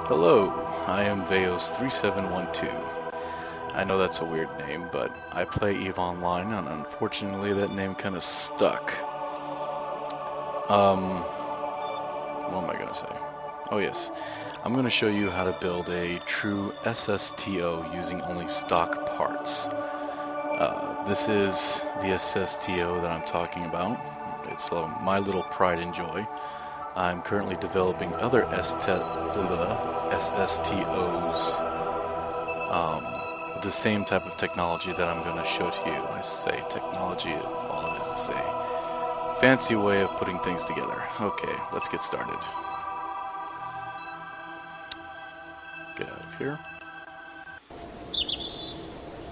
Hello, I am Veos3712. I know that's a weird name, but I play EVE Online, and unfortunately that name kind of stuck. What am I going to say? Oh yes, I'm going to show you how to build a true SSTO using only stock parts. This is the SSTO that I'm talking about. It's my little pride and joy. I'm currently developing other SSTOs with the same type of technology that I'm going to show to you. I say technology, all it is a fancy way of putting things together. Okay, let's get started. Get out of here.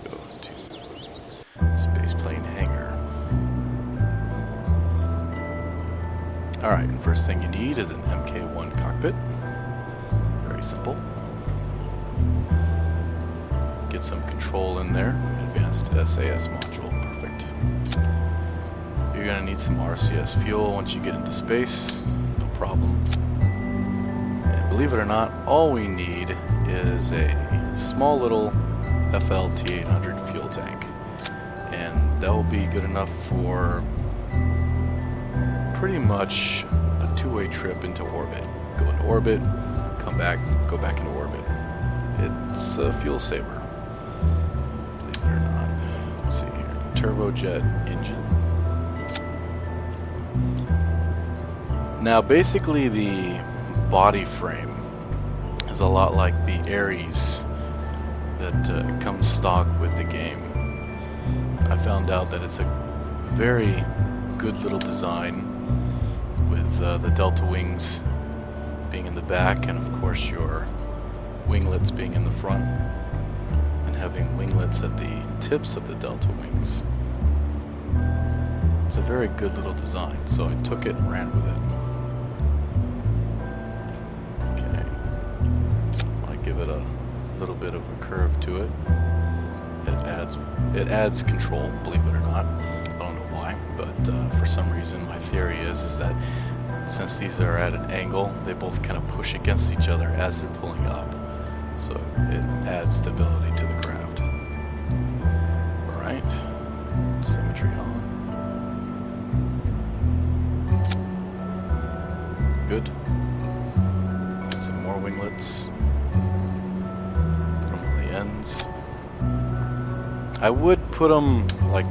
Go to spaceplane hangar. Alright, first thing you need is an MK1 cockpit. Very simple. Get some control in there. Advanced SAS module. Perfect. You're going to need some RCS fuel once you get into space. No problem. And believe it or not, all we need is a small little FLT800 fuel tank. And that will be good enough for pretty much a two-way trip into orbit. Go into orbit, come back, go back into orbit. It's a fuel saver. Believe it or not. Let's see here. Turbojet engine. Now basically the body frame is a lot like the Ares that comes stock with the game. I found out that it's a very good little design with the delta wings being in the back, and of course your winglets being in the front, and having winglets at the tips of the delta wings. It's a very good little design, so I took it and ran with it. Okay, I give it a little bit of a curve to it. It adds control, believe it or not. I don't know why, but for some reason my theory is that since these are at an angle, they both kind of push against each other as they're pulling up. So it adds stability to the craft. Alright, symmetry on. Good. Get some more winglets. Put them on the ends. I would put them like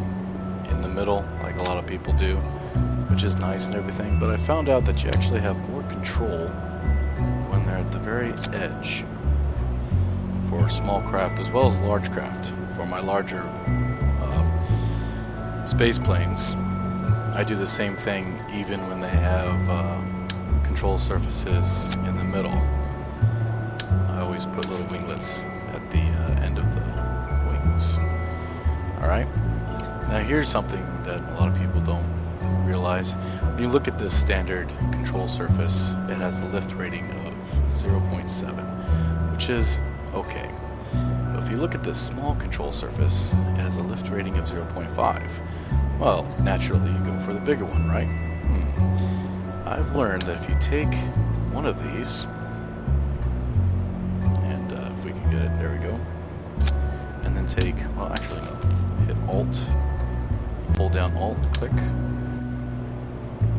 in the middle, like a lot of people do, which is nice and everything, but I found out that you actually have more control when they're at the very edge for small craft as well as large craft. For my larger space planes, I do the same thing even when they have control surfaces in the middle. I always put little winglets at the end of the wings. Alright, now here's something that a lot of people don't realize. When you look at this standard control surface, it has a lift rating of 0.7, which is okay. But if you look at this small control surface, it has a lift rating of 0.5. Well, naturally you go for the bigger one, right? I've learned that if you take one of these, and if we can get it, there we go, and then take, well actually no, hit Alt, hold down Alt, click,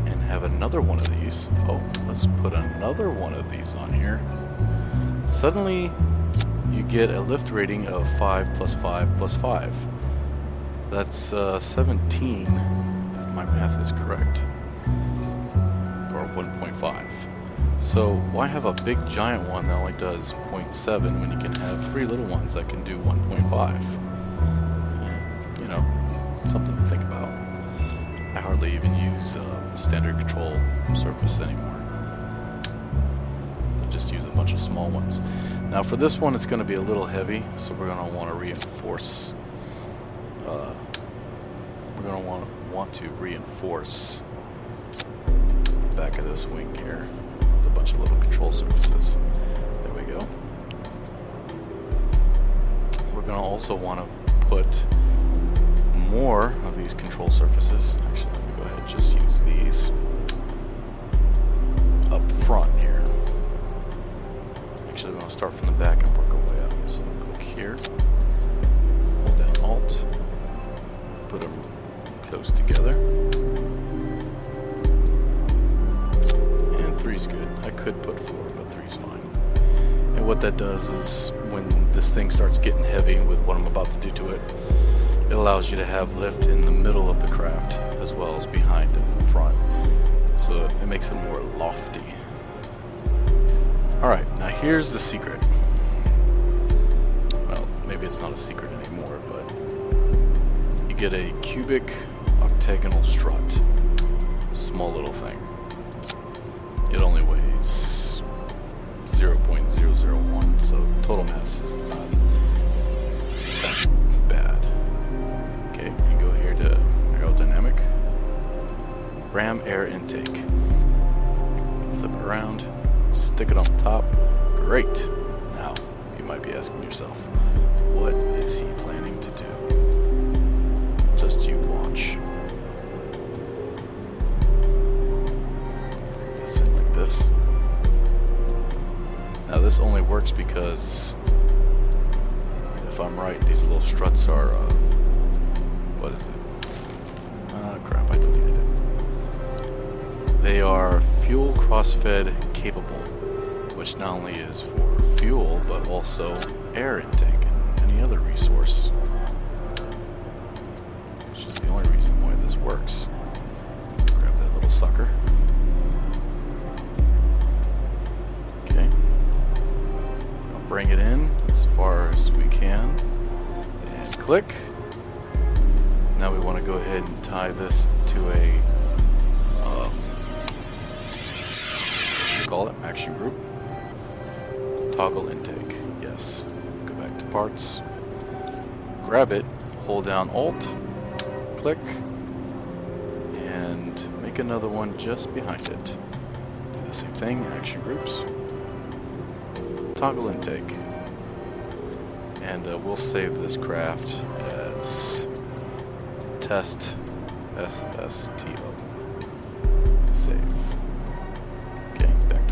and have another one of these. Oh, let's put another one of these on here. Suddenly you get a lift rating of 5 plus 5 plus 5. That's 17 if my math is correct, or 1.5. So why have a big giant one that only does 0.7 when you can have 3 little ones that can do 1.5? You know, something to think about. I hardly even use standard control surface anymore. I just use a bunch of small ones. Now for this one it's going to be a little heavy, so we're going to want to reinforce. We're going to want to reinforce the back of this wing here with a bunch of little control surfaces. There we go. We're going to also want to put more of these control surfaces. Actually, let me go ahead and just use these up front here. Actually, we're going to start from the back and work our way up. So click here, hold down Alt, put them close together, and 3's good. I could put 4, but 3's fine. And what that does is when this thing starts getting heavy with what I'm about to do to it, it allows you to have lift in the middle of the craft as well as behind and in front. So it makes it more lofty. Alright, now here's the secret. Well, maybe it's not a secret anymore, but you get a cubic octagonal strut. Small little thing. It only weighs 0.001, so total mass is not that bad. Okay, you go here to aerodynamic. Ram air intake. Flip it around, stick it on top. Great! Now, you might be asking yourself, what is he planning to do? Just you watch. Sit like this. Now this only works because, if I'm right, these little struts are, what is it? Crap, I deleted it. They are fuel cross-fed capable, which not only is for fuel, but also air intake and any other resource. Which is the only reason why this works. Grab that little sucker. Okay. I'll bring it in as far as we can. And click. Now we want to go ahead and tie this to a call it action group. Toggle intake. Yes. Go back to parts. Grab it. Hold down Alt. Click. And make another one just behind it. Do the same thing. Action groups. Toggle intake. And we'll save this craft as test SSTO. Save.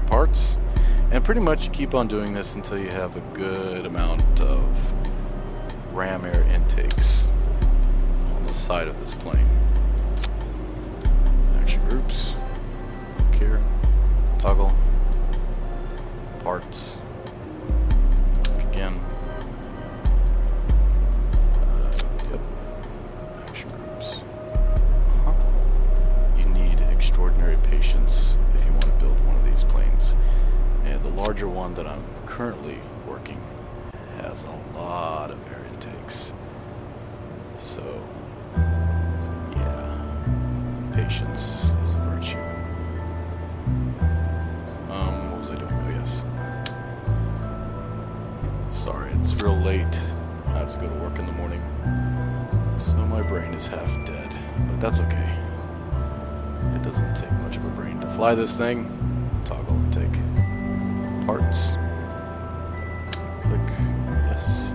Parts, and pretty much you keep on doing this until you have a good amount of ram air intakes on the side of this plane. Action groups, look here, toggle, parts, look again, yep, action groups. You need extraordinary patience if you want to build one of these planes. And the larger one that I'm currently working has a lot of air intakes. So, yeah, patience is a virtue. What was I doing? Oh, yes. Sorry, it's real late. I have to go to work in the morning. So my brain is half dead, but that's okay. It doesn't take much of a brain to fly this thing. Toggle intake. Parts. Click. Yes.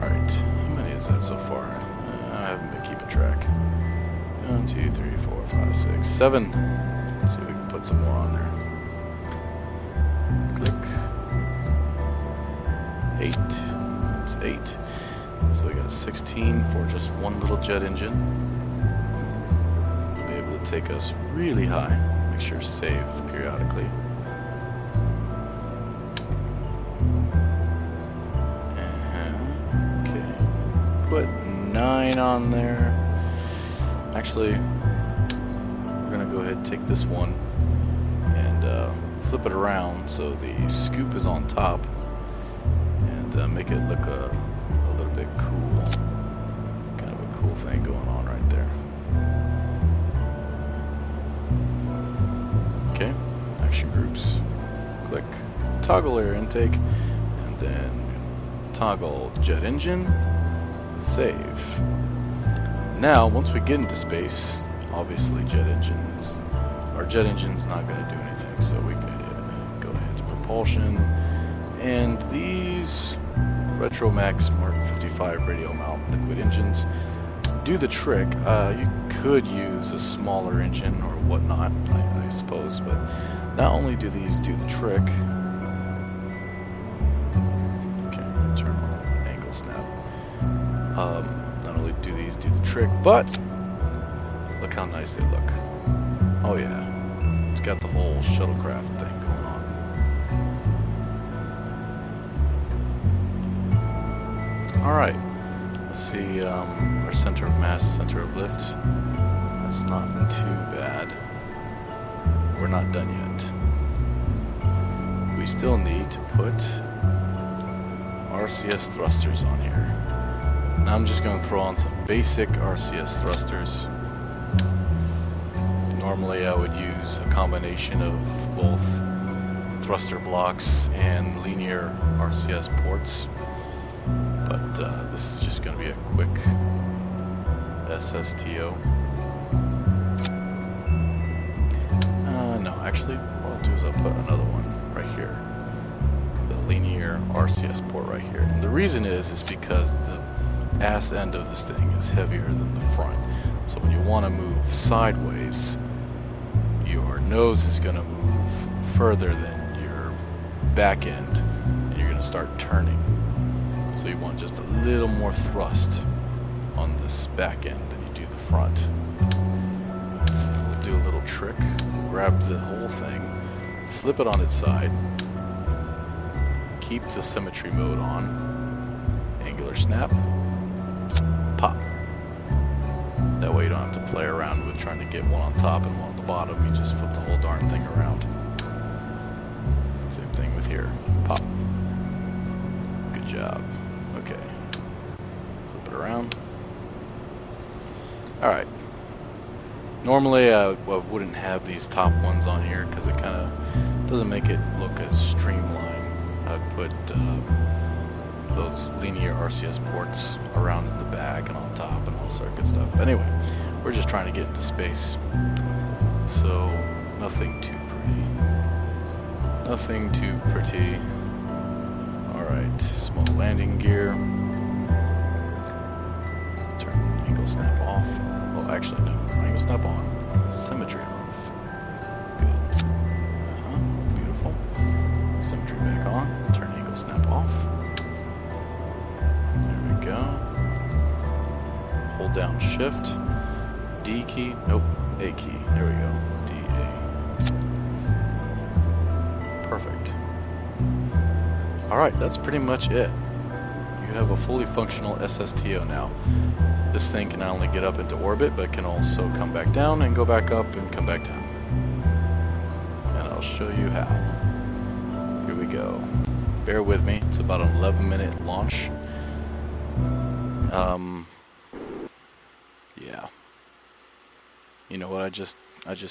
Alright. How many is that so far? I haven't been keeping track. 1, 2, 3, 4, 5, 6, 7. Let's see if we can put some more on there. Click. 8. That's 8. So we got 16 for just one little jet engine. We'll be able to take us really high. Make sure to save periodically. Okay. Put 9 on there. Actually, we're going to go ahead and take this one and flip it around so the scoop is on top and make it look a little bit cool. Kind of a cool thing going on right there. Okay, action groups. Click toggle air intake and then toggle jet engine. Save. Now, once we get into space, obviously our jet engine's not going to do anything, so we can go ahead to propulsion. And these Retromax Mark 55 radial mount liquid engines do the trick. You could use a smaller engine or whatnot, I suppose, but not only do these do the trick, Not only do these do the trick, but look how nice they look. Oh yeah, it's got the whole shuttlecraft thing going on. Alright, let's see, our center of mass, center of lift. That's not too bad. We're not done yet. We still need to put RCS thrusters on here. Now I'm just going to throw on some basic RCS thrusters. Normally I would use a combination of both thruster blocks and linear RCS ports, but this is just going to be a quick SSTO. No, actually what I'll do is I'll put another one right here. The linear RCS port right here. And the reason is because the ass end of this thing is heavier than the front. So when you want to move sideways, your nose is going to move further than your back end, and you're going to start turning. So you want just a little more thrust on this back end than you do the front. We'll do a little trick. Grab the whole thing, flip it on its side, keep the symmetry mode on, angular snap, pop. That way you don't have to play around with trying to get one on top and one on the bottom. You just flip the whole darn thing around. Same thing with here, pop. Good job. Okay, flip it around. Alright. Normally I wouldn't have these top ones on here because it kind of doesn't make it look as streamlined. I'd put those linear RCS ports around in the back and on top and all sorts of good stuff. But anyway, we're just trying to get into space. So nothing too pretty. Nothing too pretty. Alright, small landing gear. Turn angle snap off. Oh, actually no. Angle snap on. Symmetry off. Good. Beautiful. Symmetry back on. Turn angle snap off. There we go. Hold down shift. D key. Nope. A key. There we go. D A. Perfect. Alright, that's pretty much it. You have a fully functional SSTO now. This thing can not only get up into orbit, but can also come back down and go back up and come back down. And I'll show you how. Here we go. Bear with me. It's about an 11-minute launch. Yeah. You know what I just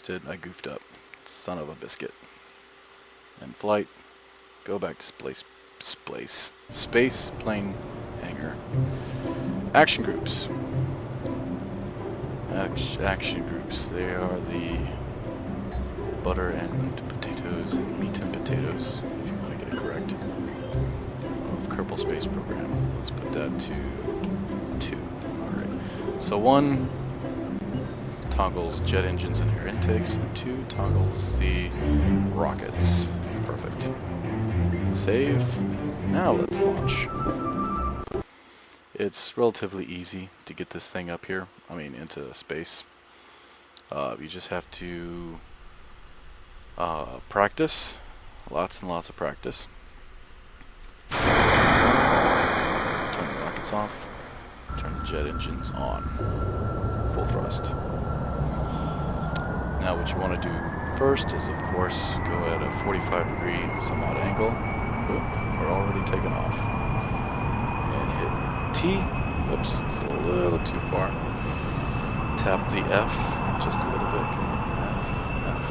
did? I goofed up. Son of a biscuit. And flight. Go back to space plane hangar. Action groups. Action groups. They are the butter and potatoes and meat and potatoes, if you want to get it correct, of Kerbal Space Program. Let's put that to 2. Alright. So 1 toggles jet engines and air intakes, and 2 toggles the rockets. Perfect. Save. Now let's launch. It's relatively easy to get this thing up here, into space. You just have to practice, lots and lots of practice. Turn the rockets off, turn the jet engines on, full thrust. Now what you want to do first is, of course, go at a 45-degree some odd angle. Oop, we're already taking off. T. Oops, it's a little too far. Tap the F just a little bit. F.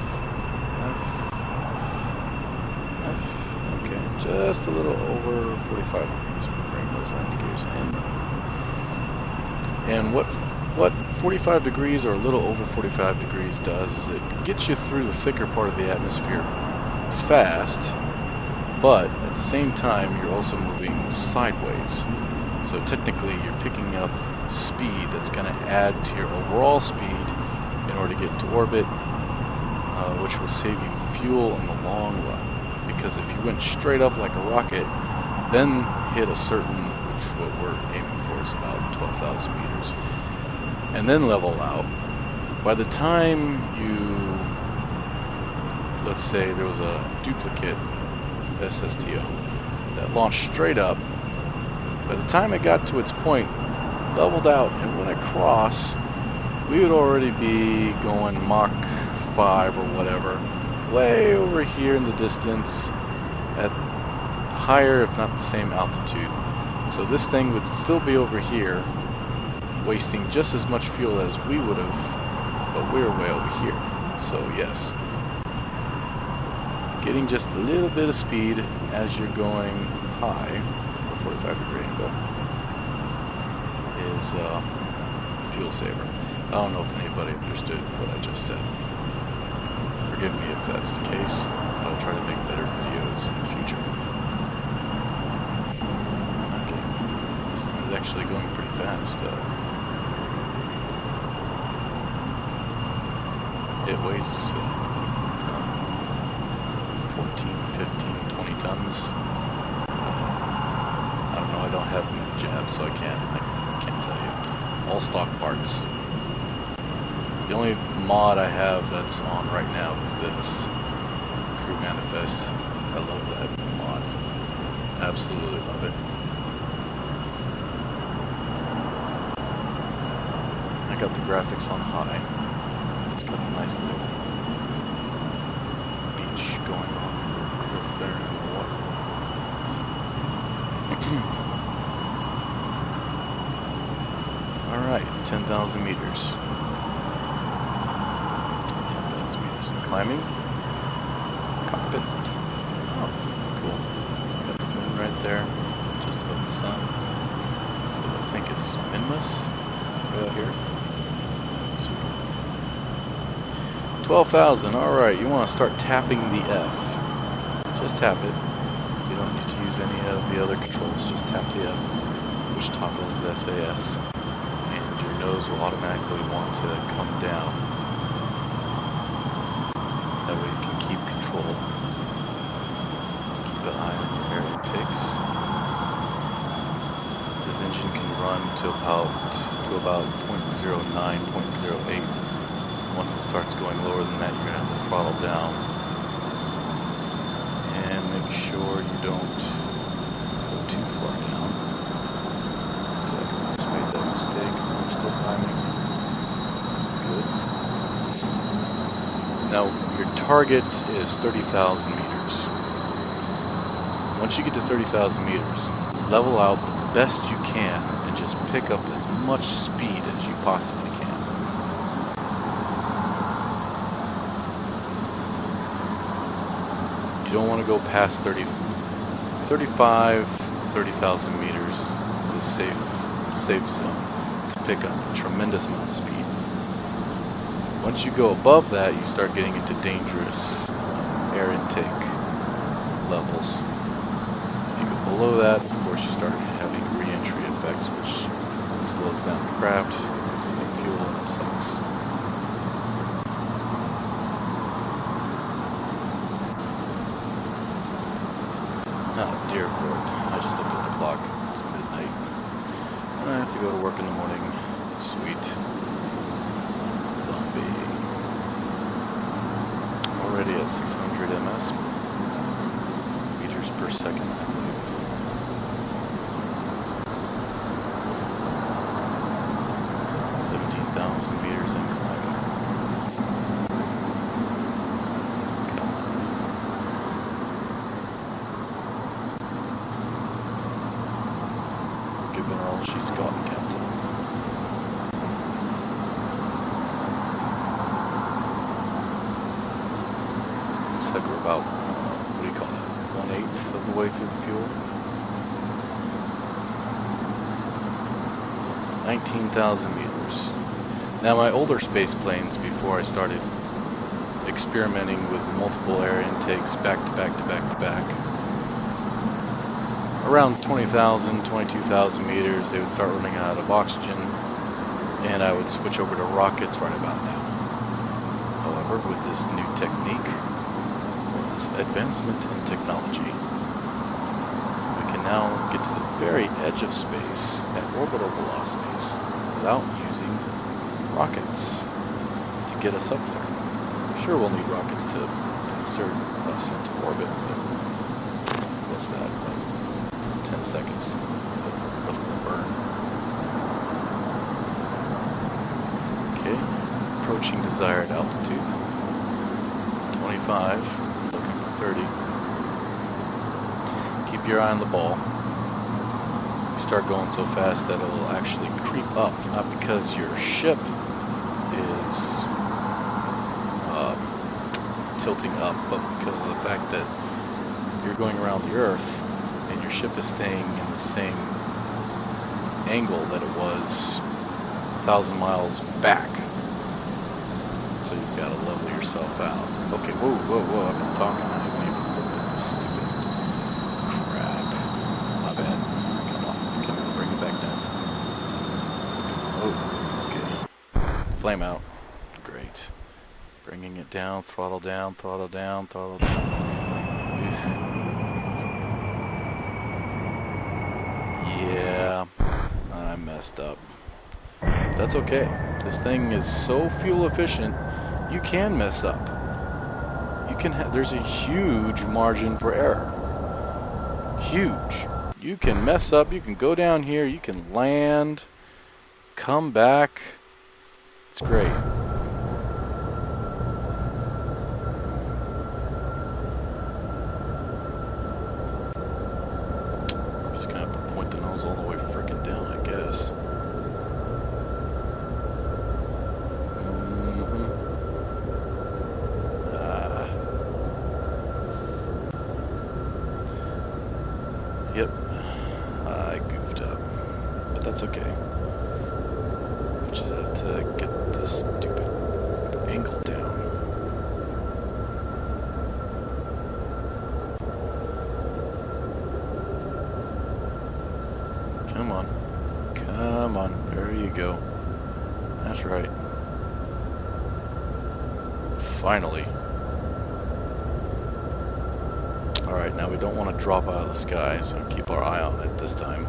Okay, just a little over 45 degrees. We'll bring those landing gears in. And what 45 degrees or a little over 45 degrees does is it gets you through the thicker part of the atmosphere fast, but at the same time you're also moving sideways. So technically you're picking up speed that's going to add to your overall speed in order to get into orbit, which will save you fuel in the long run. Because if you went straight up like a rocket, then hit a certain, which is what we're aiming for hours, about 12,000 meters, and then level out. By the time you, let's say there was a duplicate SSTO that launched straight up, by the time it got to its point, leveled out, and went across, we would already be going Mach 5 or whatever, way over here in the distance at higher, if not the same altitude. So this thing would still be over here, wasting just as much fuel as we would have, but we're way over here. So yes, getting just a little bit of speed as you're going high, or 45-degree angle, is a fuel saver. I don't know if anybody understood what I just said. Forgive me if that's the case. I'll try to make better videos in the future. Okay, this thing is actually going pretty fast. It weighs 14, 15, 20 tons. I don't know, I don't have mid jab, so I can't tell you. All stock parts. The only mod I have that's on right now is this Crew Manifest. I love that mod. Absolutely love it. I got the graphics on high. It's got the nice little beach going on the cliff there in the water. Alright, 10,000 meters. 10,000 meters. And climbing. Cockpit. Oh, cool. Got the moon right there, just above the sun. I think it's Minmus. Way out here. Sweet. 12,000. Alright, you want to start tapping the F. Just tap it. You don't need to use any of the other controls. Just tap the F, which toggles the SAS. And your nose will automatically want to come down. That way you can keep control. Keep an eye on your air intakes. This engine can run to about 0.09, 0.08. Once it starts going lower than that, you're going to have to throttle down. And make sure you don't go too far down. Looks like I just made that mistake. We're still climbing. Good. Now, your target is 30,000 meters. Once you get to 30,000 meters, level out the best you can and just pick up as much speed as you possibly can. You don't want to go past 30,000 meters is a safe zone to pick up a tremendous amount of speed. Once you go above that, you start getting into dangerous air intake levels. If you go below that, of course, you start having re-entry effects, which slows down the craft, same fuel, and it sucks. Oh, dear Lord. I just looked at the clock. It's midnight. And I have to go to work in the morning. Sweet. Zombie. Already at 600 ms. Meters per second, I believe. 17,000 meters in climbing. Give her all she's got, Captain. Looks like we're about, what do you call it, 1/8 of the way through the fuel. 19,000 meters. Now my older space planes, before I started experimenting with multiple air intakes back to back to back to back, around 20,000, 22,000 meters, they would start running out of oxygen, and I would switch over to rockets right about now. However, with this new technique, this advancement in technology, we can now get to the very edge of space at orbital velocities without using rockets to get us up there. Sure, we'll need rockets to insert us into orbit, but what's that? Like 10 seconds of burn. Okay, approaching desired altitude. 25, looking for 30. Keep your eye on the ball. You start going so fast that it will actually creep up, not because your ship is tilting up, but because of the fact that you're going around the Earth and your ship is staying in the same angle that it was 1,000 miles back. So you've got to level yourself out. Okay, whoa, I've been talking. I haven't even looked at this stupid crap. My bad. Come on, bring it back down. Oh, okay. Flame out. Great. Bringing it down, throttle down, throttle down, throttle down. Yeah, I messed up. That's okay. This thing is so fuel efficient, you can mess up. You can there's a huge margin for error. Huge. You can mess up, you can go down here, you can land, come back. It's great. I'm just gonna have to point the nose all the way freaking down, I guess. Yep, I goofed up, but that's okay. We just have to get this stupid angle down. Come on, come on, there you go. That's right. Finally. Alright, now we don't want to drop out of the sky, so keep our eye on it this time.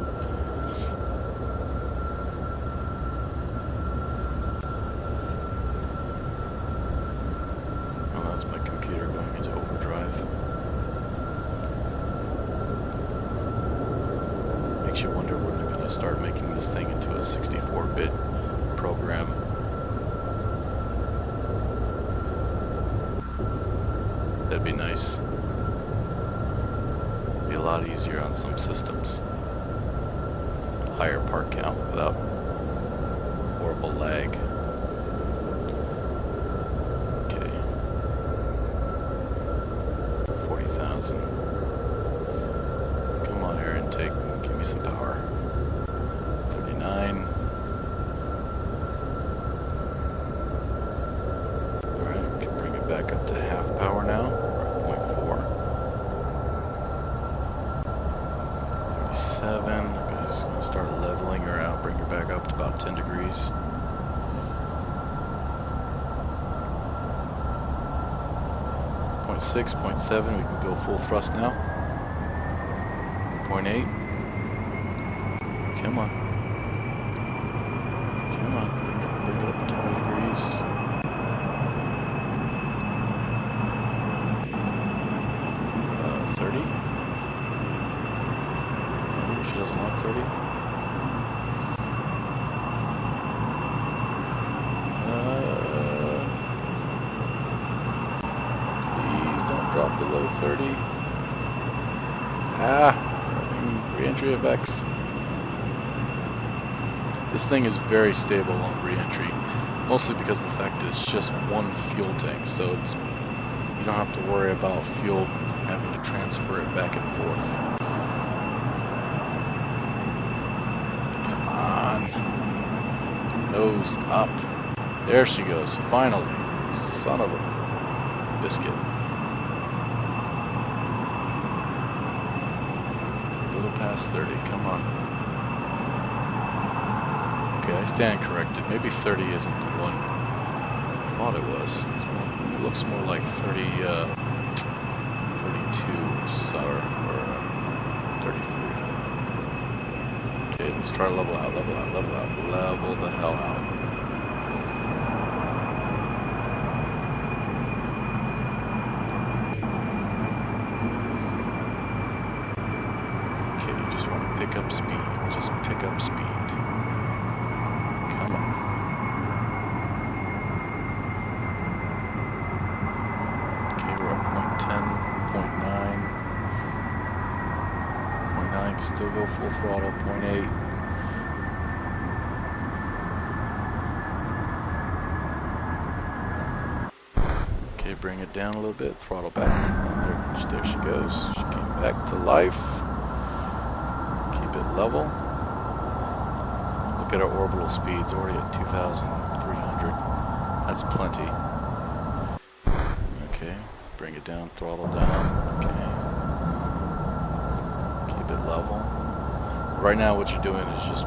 Oh, that's my computer going into overdrive. Makes you wonder when they're going to start making this thing into a 64-bit program. That'd be nice. Be a lot easier on some systems. Higher part count without horrible lag. Okay. 40,000. Come on, air intake. Give me some power. 39. Alright, we can bring it back up to half power now. 0.4. 37. I'm just going to start leveling her out, bring her back up to about 10 degrees. Point 6, 0.7, we can go full thrust now. 0.8. Come on. Come on, bring it up to 20 degrees. She doesn't like 30. Please don't drop below 30. Re-entry effects. This thing is very stable on re-entry, mostly because of the fact that it's just one fuel tank, so it's you don't have to worry about fuel having to transfer it back and forth. Nose up. There she goes, finally. Son of a biscuit. A little past 30, come on. Okay, I stand corrected. Maybe 30 isn't the one I thought it was. It looks more like 32 or 33. Okay, let's try to level out, level out, level out, level the hell out. Okay, you just want to pick up speed. Just pick up speed. Come on. Okay, we're at 0.10, 0.9. 0.9 can still go full throttle. 0.8. Okay, bring it down a little bit. Throttle back. There she goes. She came back to life. Keep it level. Look at our orbital speeds. Already at 2,300. That's plenty. Okay, bring it down. Throttle down. Okay. Keep it level. Right now what you're doing is just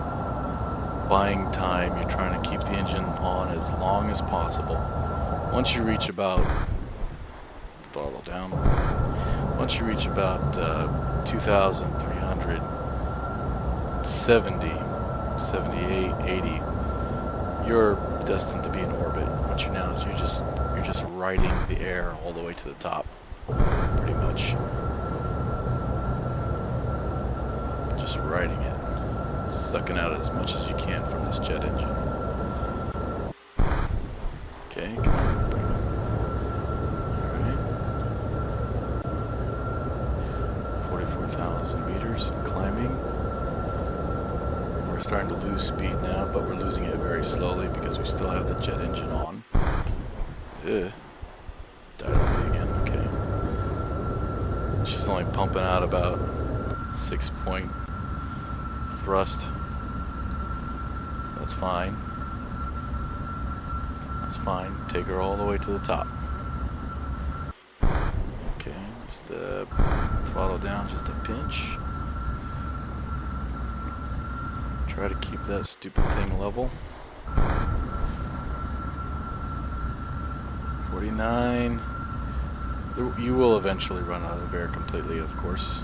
buying time. You're trying to keep the engine on as long as possible. Once you reach about, throttle down, once you reach about 2,370, 78, 80, you're destined to be in orbit. What you now is you're just riding the air all the way to the top, pretty much. Just riding it, sucking out as much as you can from this jet engine. Okay, come on, bring it. Alright. 44,000 meters and climbing. We're starting to lose speed now, but we're losing it very slowly because we still have the jet engine on. Ugh. Died on me again, okay. She's only pumping out about 6-point thrust. That's fine. That's fine. Take her all the way to the top. Okay, just throttle down just a pinch. Try to keep that stupid thing level. 49. You will eventually run out of air completely, of course.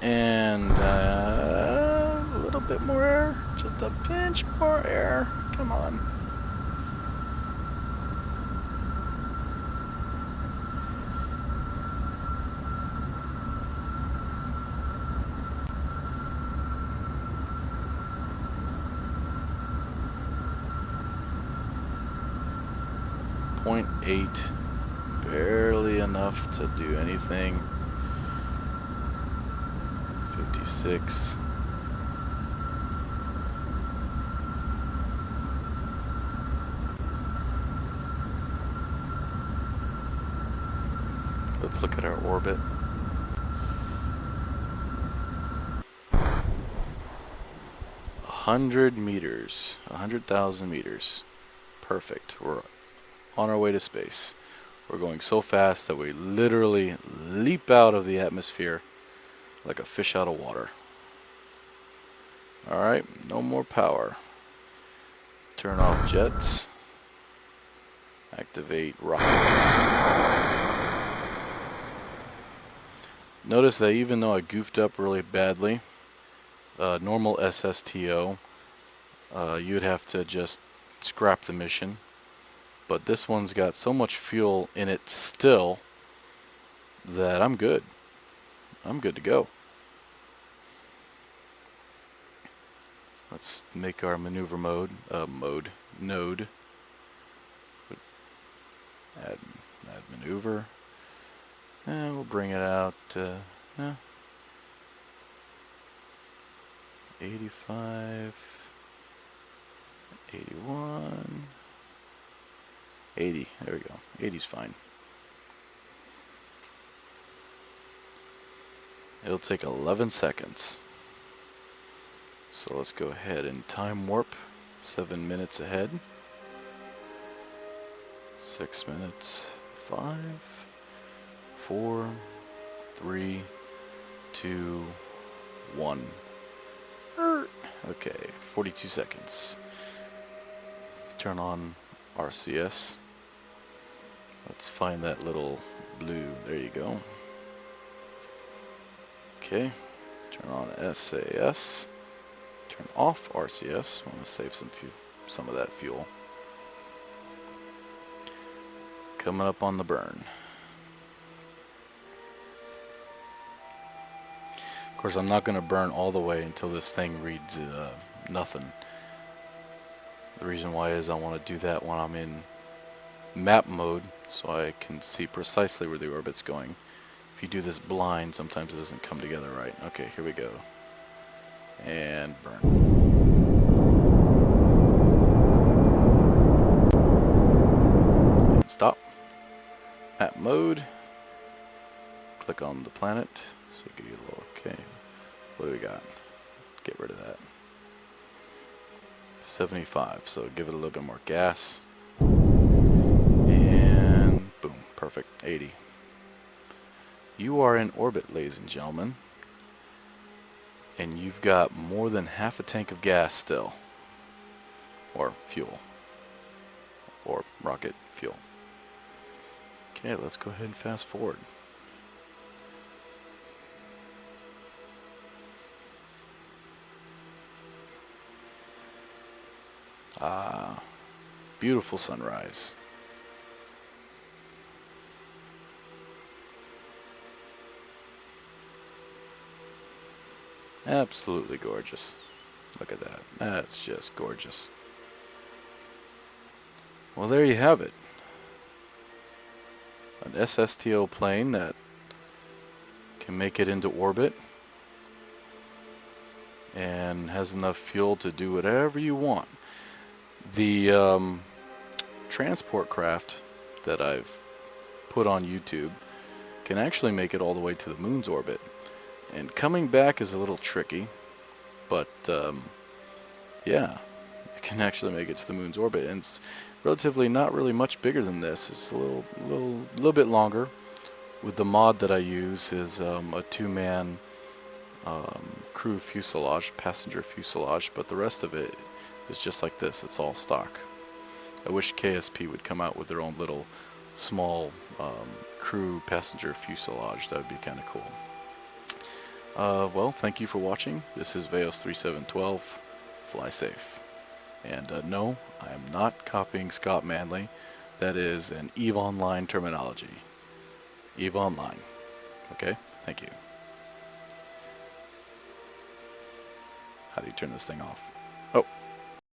And a little bit more air, just a pinch more air. Come on. .8, barely enough to do anything. 56. Let's look at our orbit. 100 meters, 100,000 meters. Perfect. We're on our way to space. We're going so fast that we literally leap out of the atmosphere like a fish out of water. Alright, no more power. Turn off jets. Activate rockets. Notice that even though I goofed up really badly, normal SSTO, you'd have to just scrap the mission. But this one's got so much fuel in it still that I'm good. I'm good to go. Let's make our maneuver node. Add maneuver. And we'll bring it out to 85, 81, 80. There we go. 80's fine. It'll take 11 seconds. So let's go ahead and time warp 7 minutes ahead. 6 minutes. 5, 4, 3, 2, 1. Okay, 42 seconds. Turn on RCS. Let's find that little blue. There you go. Okay. Turn on SAS. Turn off RCS. I want to save some of that fuel. Coming up on the burn. Of course, I'm not going to burn all the way until this thing reads nothing. The reason why is I want to do that when I'm in map mode, so I can see precisely where the orbit's going. If you do this blind, sometimes it doesn't come together right. Okay, here we go. And burn. And stop. Map mode. Click on the planet. So give you a little, okay. What do we got? Get rid of that. 75, so give it a little bit more gas. And boom, perfect, 80. You are in orbit, ladies and gentlemen. And you've got more than half a tank of gas still. Or fuel. Or rocket fuel. Okay, let's go ahead and fast forward. Ah, beautiful sunrise. Absolutely gorgeous. Look at that. That's just gorgeous. Well, there you have it. An SSTO plane that can make it into orbit and has enough fuel to do whatever you want. The transport craft that I've put on YouTube can actually make it all the way to the moon's orbit. And coming back is a little tricky, but yeah, it can actually make it to the moon's orbit. And it's relatively not really much bigger than this. It's a little bit longer. With the mod that I use is a two-man crew fuselage, passenger fuselage, but the rest of it is just like this. It's all stock. I wish KSP would come out with their own little small crew passenger fuselage. That would be kind of cool. Well, thank you for watching. This is Veos3712. Fly safe. And no, I am not copying Scott Manley. That is an EVE Online terminology. EVE Online. Okay? Thank you. How do you turn this thing off?